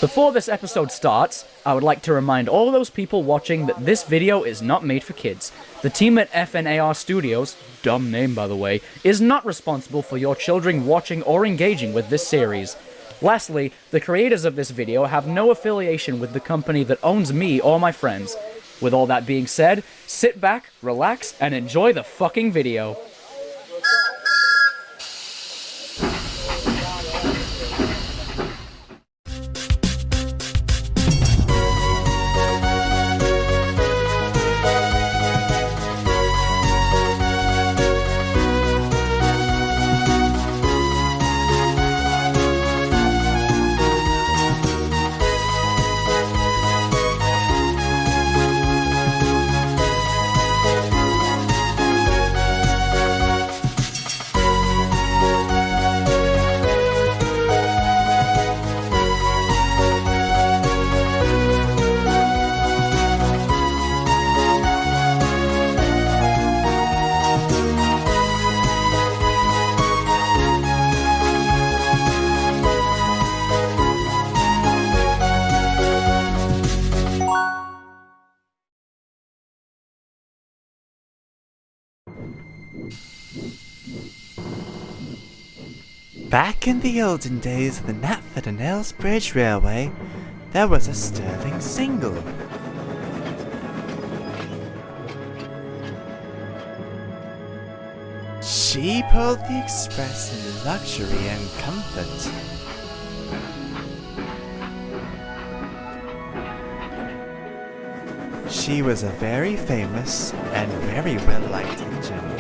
Before this episode starts, I would like to remind all those people watching that this video is not made for kids. The team at FNAR Studios, dumb name by the way, is not responsible for your children watching or engaging with this series. Lastly, the creators of this video have no affiliation with the company that owns me or my friends. With all that being said, sit back, relax, and enjoy the fucking video. Back in the olden days of the Knapford and Aylesbridge Railway, there was a sterling single. She pulled the express in luxury and comfort. She was a very famous and very well-liked engine.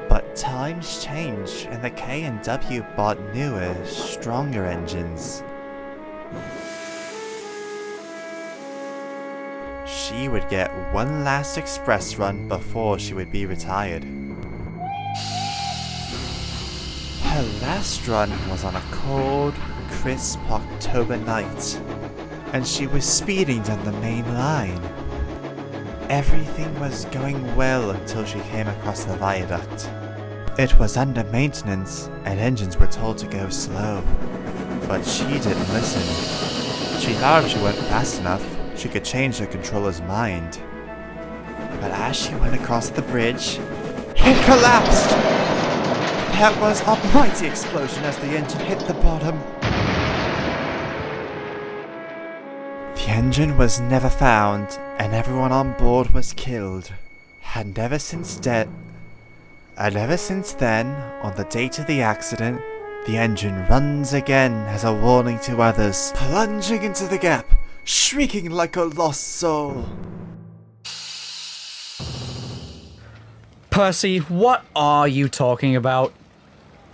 But times changed and the K&W bought newer, stronger engines. She would get one last express run before she would be retired. Her last run was on a cold, crisp October night, and she was speeding down the main line. Everything was going well until she came across the viaduct. It was under maintenance, and engines were told to go slow. But she didn't listen. She thought if she went fast enough, she could change the controller's mind. But as she went across the bridge, it collapsed! There was a mighty explosion as the engine hit the bottom. The engine was never found, and everyone on board was killed. And ever since then, on the date of the accident, the engine runs again as a warning to others, plunging into the gap, shrieking like a lost soul. Percy, what are you talking about?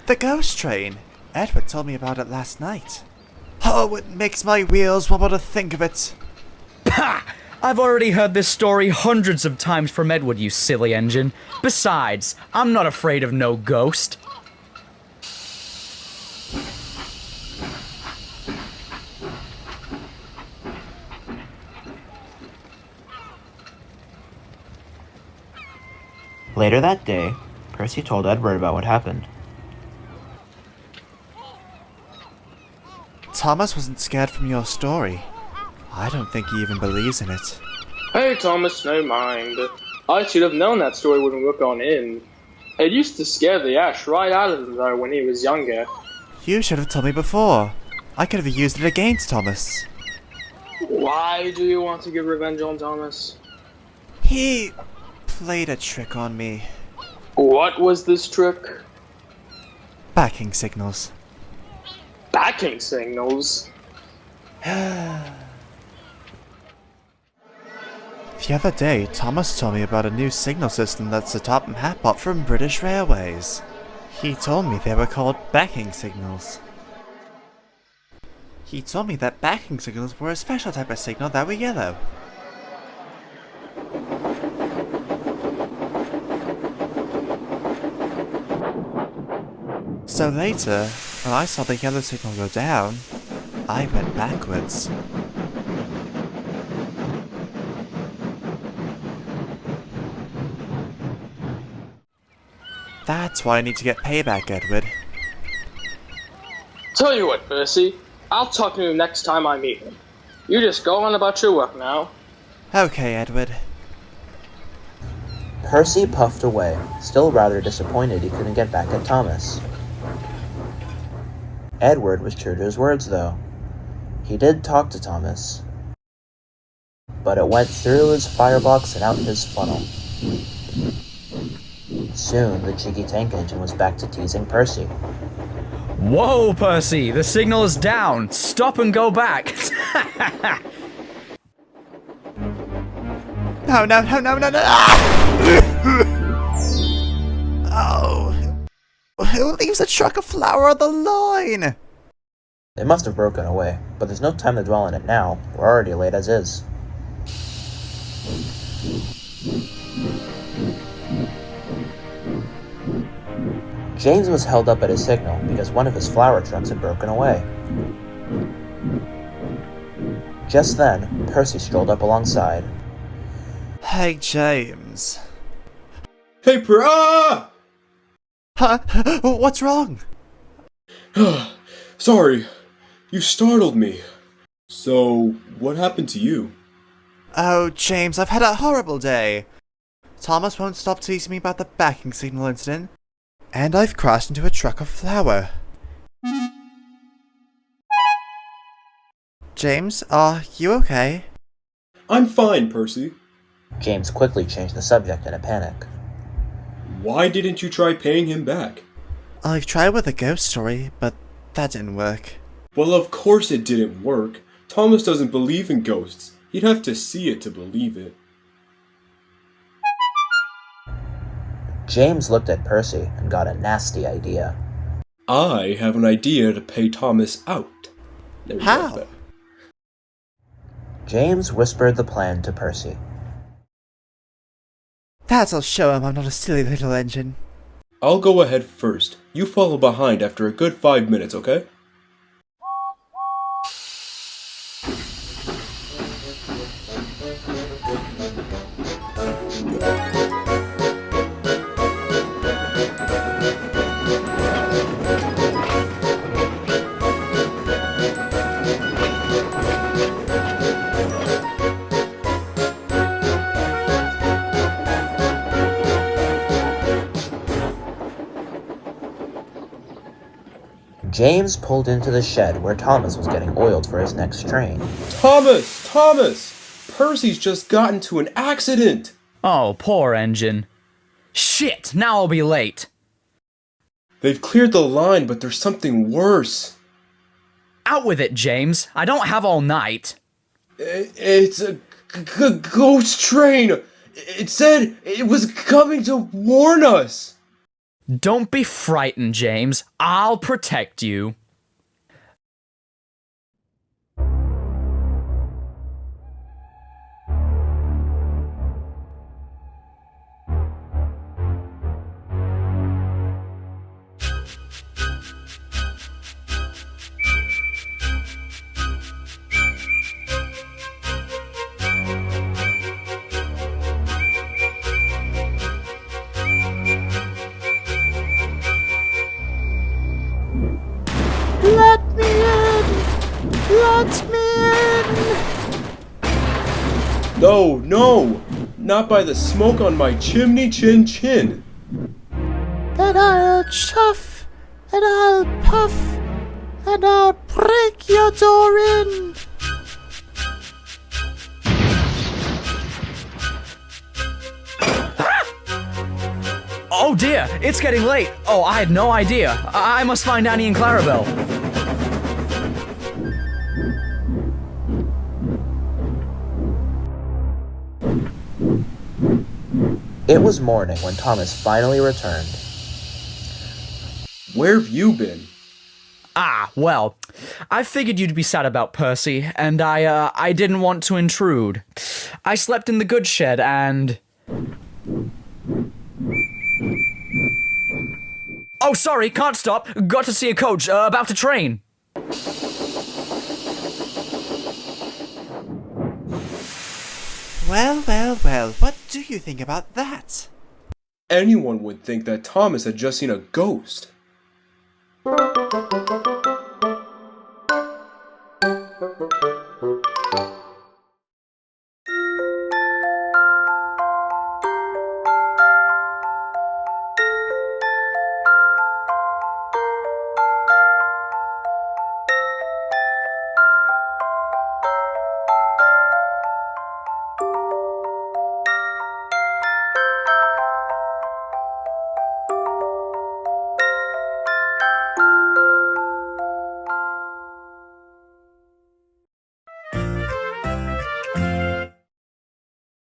The ghost train. Edward told me about it last night. Oh, it makes my wheels wobble to think of it. Pah! I've already heard this story hundreds of times from Edward, you silly engine. Besides, I'm not afraid of no ghost. Later that day, Percy told Edward about what happened. Thomas wasn't scared from your story. I don't think he even believes in it. Hey Thomas, no mind. I should have known that story wouldn't work on him. It used to scare the ash right out of him though when he was younger. You should have told me before. I could have used it against Thomas. Why do you want to get revenge on Thomas? He played a trick on me. What was this trick? Backing signals. Backing signals? The other day, Thomas told me about a new signal system that's a top hat bought from British Railways. He told me they were called backing signals. He told me that backing signals were a special type of signal that were yellow. So later, when I saw the yellow signal go down, I went backwards. That's why I need to get payback, Edward. Tell you what, Percy. I'll talk to him next time I meet him. You just go on about your work now. Okay, Edward. Percy puffed away, still rather disappointed he couldn't get back at Thomas. Edward was true to his words, though. He did talk to Thomas, but it went through his firebox and out his funnel. Soon, the cheeky tank engine was back to teasing Percy. Whoa, Percy! The signal is down! Stop and go back! No, no, no, no, no, no! Oh! Who leaves a truck of flour on the line? It must have broken away, but there's no time to dwell on it now. We're already late as is. James was held up at a signal because one of his flour trucks had broken away. Just then, Percy strolled up alongside. Hey, James. Hey, Ah! Huh? What's wrong? Sorry, you startled me. So, what happened to you? Oh, James, I've had a horrible day. Thomas won't stop teasing me about the backing signal incident, and I've crashed into a truck of flour. James, are you okay? I'm fine, Percy. James quickly changed the subject in a panic. Why didn't you try paying him back? I've tried with a ghost story, but that didn't work. Well, of course it didn't work. Thomas doesn't believe in ghosts. He'd have to see it to believe it. James looked at Percy and got a nasty idea. I have an idea to pay Thomas out. How? James whispered the plan to Percy. That'll show him I'm not a silly little engine. I'll go ahead first. You follow behind after a good 5 minutes, okay? James pulled into the shed where Thomas was getting oiled for his next train. Thomas! Thomas! Percy's just got into an accident! Oh, poor engine. Shit, now I'll be late. They've cleared the line, but there's something worse. Out with it, James. I don't have all night. It's a ghost train! It said it was coming to warn us! Don't be frightened, James. I'll protect you. Let me in! Let me in! No, no! Not by the smoke on my chimney chin. Then I'll chuff, and I'll puff, and I'll break your door in! Oh dear, it's getting late. Oh, I had no idea. I must find Annie and Clarabelle. It was morning when Thomas finally returned. Where have you been? Ah, well, I figured you'd be sad about Percy, and I didn't want to intrude. I slept in the goods shed and... Oh, sorry, can't stop. Got to see a coach, about to train. Well, well, well, what do you think about that? Anyone would think that Thomas had just seen a ghost.